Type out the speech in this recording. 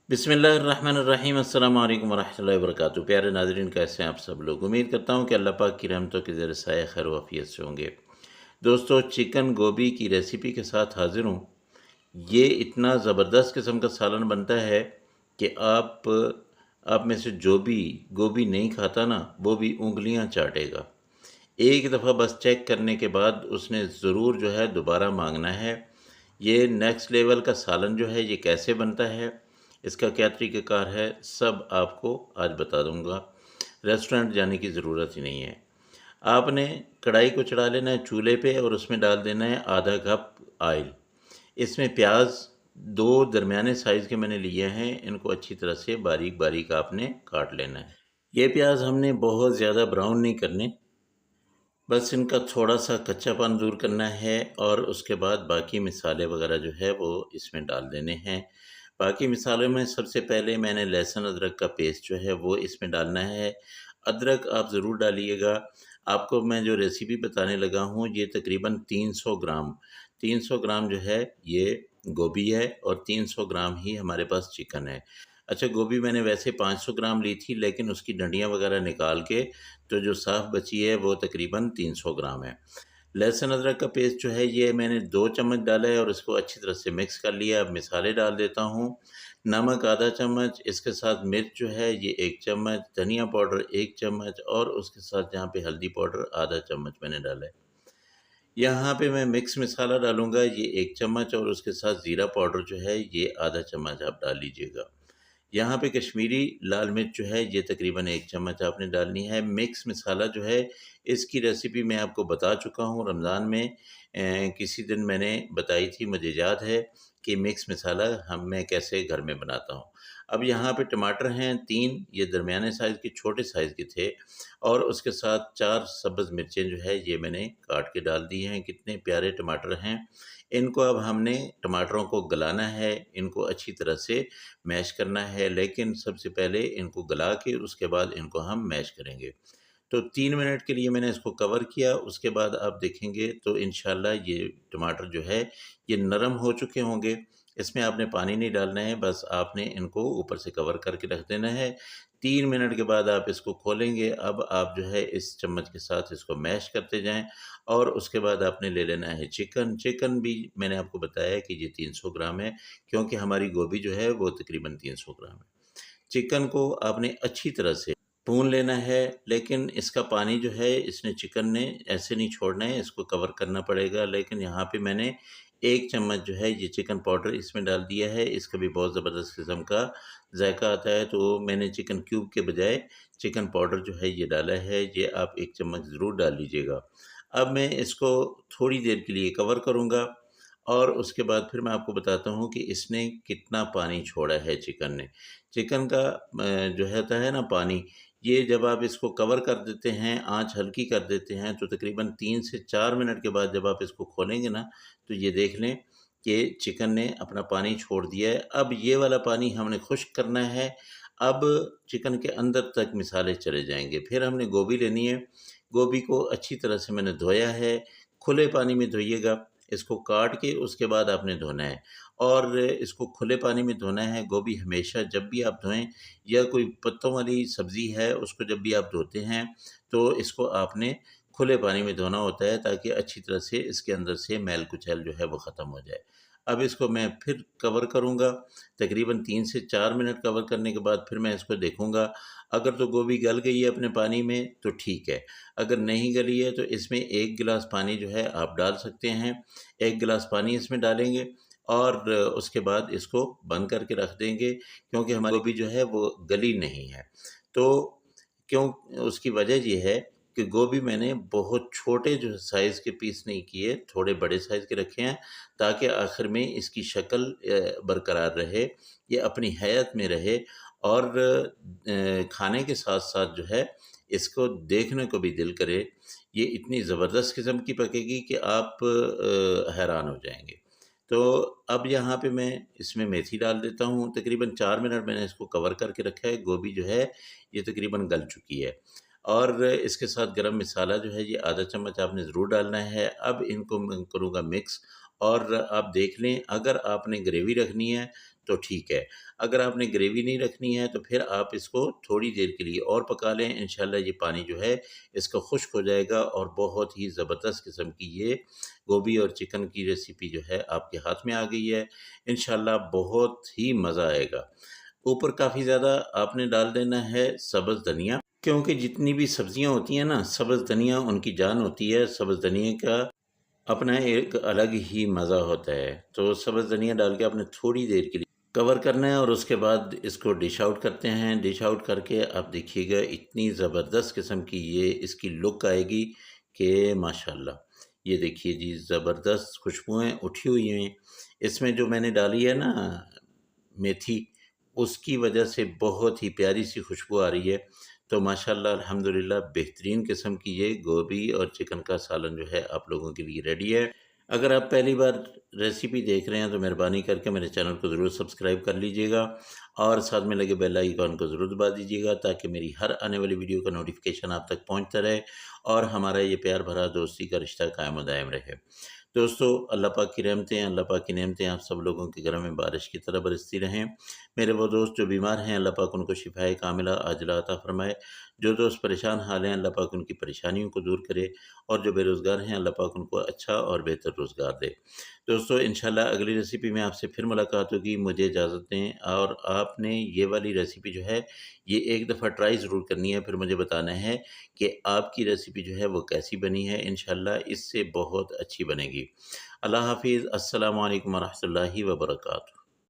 बिस्मिल्लाहिर्रहमानिर्रहीम अस्सलाम वालेकुम वरहमतुल्लाहि वबरकातुहू। प्यारे नाज़रीन, कैसे हैं आप सब लोग। उम्मीद करता हूँ कि अल्लाह पाक की रहमतों के ज़र साया खैर वाफ़ियत से होंगे। दोस्तों, चिकन गोभी की रेसिपी के साथ हाज़िर हूँ। ये इतना ज़बरदस्त किस्म का सालन बनता है कि आप में से जो भी गोभी नहीं खाता ना, वो भी उँगलियाँ चाटेगा। एक दफ़ा बस चेक करने के बाद उसने ज़रूर जो है दोबारा माँगना है। ये नेक्स्ट लेवल का सालन जो है ये कैसे बनता है, इसका क्या तरीक़ाकार है, सब आपको आज बता दूँगा। रेस्टोरेंट जाने की ज़रूरत ही नहीं है। आपने कढ़ाई को चढ़ा लेना है चूल्हे पे और उसमें डाल देना है आधा कप ऑयल। इसमें प्याज़ 2 दरमियाने साइज़ के मैंने लिए हैं, इनको अच्छी तरह से बारीक-बारीक आपने काट लेना है। ये प्याज़ हमने बहुत ज़्यादा ब्राउन नहीं करने, बस इनका थोड़ा-सा कच्चापन दूर करना है और उसके बाद बाकी मसाले वग़ैरह जो है वो इसमें डाल देने हैं। बाकी मसालों में सबसे पहले मैंने लहसुन अदरक का पेस्ट जो है वो इसमें डालना है। अदरक आप ज़रूर डालिएगा। आपको मैं जो रेसिपी बताने लगा हूँ ये तकरीबन 300 ग्राम जो है ये गोभी है और 300 ग्राम ही हमारे पास चिकन है। अच्छा, गोभी मैंने वैसे 500 ग्राम ली थी, लेकिन उसकी डंडियाँ वग़ैरह निकाल के तो जो साफ़ बची है वो तकरीबन 300 ग्राम है। लहसुन अदरक का पेस्ट जो है ये मैंने 2 चम्मच डाला है और इसको अच्छी तरह से मिक्स कर लिया। अब मसाले डाल देता हूँ। नमक आधा चम्मच, इसके साथ मिर्च जो है ये 1 चम्मच, धनिया पाउडर 1 चम्मच और उसके साथ यहाँ पे हल्दी पाउडर आधा चम्मच मैंने डाला है। यहाँ पे मैं मिक्स मसाला डालूँगा ये 1 चम्मच और उसके साथ ज़ीरा पाउडर जो है ये आधा चम्मच आप डाल लीजिएगा। यहाँ पे कश्मीरी लाल मिर्च जो है ये तकरीबन 1 चम्मच आपने डालनी है। मिक्स मसाला जो है इसकी रेसिपी मैं आपको बता चुका हूँ रमज़ान में। किसी दिन मैंने बताई थी, मुझे याद है कि मिक्स मसाला मैं कैसे घर में बनाता हूँ। अब यहाँ पे टमाटर हैं 3, ये दरमियाने साइज़ के छोटे साइज़ के थे और उसके साथ 4 सब्ज़ मिर्चें जो है ये मैंने काट के डाल दी हैं। कितने प्यारे टमाटर हैं। इनको अब हमने टमाटरों को गलाना है, इनको अच्छी तरह से मैश करना है, लेकिन सबसे पहले इनको गला के उसके बाद इनको हम मैश करेंगे। तो 3 मिनट के लिए मैंने इसको कवर किया, उसके बाद आप देखेंगे तो इंशाल्लाह ये टमाटर जो है ये नरम हो चुके होंगे। इसमें आपने पानी नहीं डालना है, बस आपने इनको ऊपर से कवर करके रख देना है। 3 मिनट के बाद आप इसको खोलेंगे, अब आप जो है इस चम्मच के साथ इसको मैश करते जाएँ और उसके बाद आपने ले लेना है चिकन। चिकन भी मैंने आपको बताया कि ये 300 ग्राम है, क्योंकि हमारी गोभी जो है वो तकरीबन 300 ग्राम है। चिकन को आपने अच्छी तरह से भून लेना है, लेकिन इसका पानी जो है इसने चिकन ने ऐसे नहीं छोड़ना है, इसको कवर करना पड़ेगा। लेकिन यहाँ पे मैंने 1 चम्मच जो है ये चिकन पाउडर इसमें डाल दिया है, इसका भी बहुत ज़बरदस्त किस्म का जायका आता है। तो मैंने चिकन क्यूब के बजाय चिकन पाउडर जो है ये डाला है, ये आप 1 चम्मच ज़रूर डाल लीजिएगा। अब मैं इसको थोड़ी देर के लिए कवर करूँगा और उसके बाद फिर मैं आपको बताता हूँ कि इसने कितना पानी छोड़ा है चिकन ने। चिकन का जो होता है ना पानी, ये जब आप इसको कवर कर देते हैं, आँच हल्की कर देते हैं, तो तकरीबन 3 से 4 मिनट के बाद जब आप इसको खोलेंगे ना, तो ये देख लें कि चिकन ने अपना पानी छोड़ दिया है। अब ये वाला पानी हमने खुश्क करना है। अब चिकन के अंदर तक मसाले चले जाएँगे। फिर हमने गोभी लेनी है। गोभी को अच्छी तरह से मैंने धोया है। खुले पानी में धोइएगा, इसको काट के उसके बाद आपने धोना है और इसको खुले पानी में धोना है। गोभी हमेशा जब भी आप धोएँ या कोई पत्तों वाली सब्ज़ी है उसको जब भी आप धोते हैं, तो इसको आपने खुले पानी में धोना होता है, ताकि अच्छी तरह से इसके अंदर से मैल-कुचैल जो है वो ख़त्म हो जाए। अब इसको मैं फिर कवर करूँगा, तकरीबन 3 से 4 मिनट कवर करने के बाद फिर मैं इसको देखूँगा। अगर तो गोभी गल गई है अपने पानी में तो ठीक है, अगर नहीं गली है तो इसमें 1 गिलास पानी जो है आप डाल सकते हैं। 1 गिलास पानी इसमें डालेंगे और उसके बाद इसको बंद करके रख देंगे, क्योंकि हमारी गोभी जो है वो गली नहीं है। तो क्यों, उसकी वजह ये है कि गोभी मैंने बहुत छोटे जो साइज़ के पीस नहीं किए, थोड़े बड़े साइज़ के रखे हैं, ताकि आखिर में इसकी शक्ल बरकरार रहे, ये अपनी हैयत में रहे और खाने के साथ-साथ जो है इसको देखने को भी दिल करे। ये इतनी ज़बरदस्त किस्म की पकेगी कि आप हैरान हो जाएँगे। तो अब यहाँ पे मैं इसमें मेथी डाल देता हूँ। तकरीबन 4 मिनट मैंने इसको कवर करके रखा है। गोभी जो है ये तकरीबन गल चुकी है और इसके साथ गरम मसाला जो है ये आधा चम्मच आपने ज़रूर डालना है। अब इनको मैं करूँगा मिक्स और आप देख लें, अगर आपने ग्रेवी रखनी है तो ठीक है। अगर आपने ग्रेवी नहीं रखनी है तो फिर आप इसको थोड़ी देर के लिए और पका लें। इंशाल्लाह ये पानी जो है इसका खुश्क हो जाएगा और बहुत ही ज़बरदस्त किस्म की ये गोभी और चिकन की रेसिपी जो है आपके हाथ में आ गई है। इंशाल्लाह बहुत ही मज़ा आएगा। ऊपर काफ़ी ज़्यादा आपने डाल देना है सब्ज़ धनिया, क्योंकि जितनी भी सब्ज़ियाँ होती हैं ना, सब्ज़ धनिया उनकी जान होती है। सब्ज़ धनिया का अपना एक अलग ही मज़ा होता है। तो सब्ज़ धनिया डाल के आपने थोड़ी देर के लिए कवर करना है और उसके बाद इसको डिश आउट करते हैं। डिश आउट करके आप देखिएगा इतनी ज़बरदस्त किस्म की ये इसकी लुक आएगी कि माशाल्लाह। ये देखिए जी, ज़बरदस्त खुशबुएँ उठी हुई हैं। इसमें जो मैंने डाली है ना मेथी, उसकी वजह से बहुत ही प्यारी-सी खुशबू आ रही है। तो माशाल्लाह अल्हम्दुलिल्लाह बेहतरीन किस्म की ये गोभी और चिकन का सालन जो है आप लोगों के लिए रेडी है। अगर आप पहली बार रेसिपी देख रहे हैं तो मेहरबानी करके मेरे चैनल को ज़रूर सब्सक्राइब कर लीजिएगा और साथ में लगे बेल आइकन को ज़रूर दबा दीजिएगा ताकि मेरी हर आने वाली वीडियो का नोटिफिकेशन आप तक पहुंचता रहे और हमारा ये प्यार भरा दोस्ती का रिश्ता कायम व दायम रहे। दोस्तों, अल्लाह पाक की रहमतें, अल्लाह पाक की नेमतें आप सब लोगों के घरों में बारिश की तरह बरसती रहें। मेरे वो दोस्त जो बीमार हैं, अल्लाह पाक उनको शिफाए कामिला आजिला अता फ़रमाए। जो दोस्त परेशान हाल हैं, अल्लाह पाक उनकी परेशानियों को दूर करे और जो बेरोज़गार हैं, अल्लाह पाक उनको अच्छा और बेहतर रोज़गार दे। दोस्तों, इंशाल्लाह अगली रेसिपी में आपसे फिर मुलाकात होगी। मुझे इजाज़त दें और आपने ये वाली रेसिपी जो है, ये एक दफ़ा ट्राई ज़रूर करनी है, फिर मुझे बताना है कि आपकी रेसिपी जो है वो कैसी बनी है। इंशाल्लाह इससे बहुत अच्छी बनेगी। अल्लाह हाफ़िज़। अस्सलामु अलैकुम व रहमतुल्लाहि व बरकातुहू।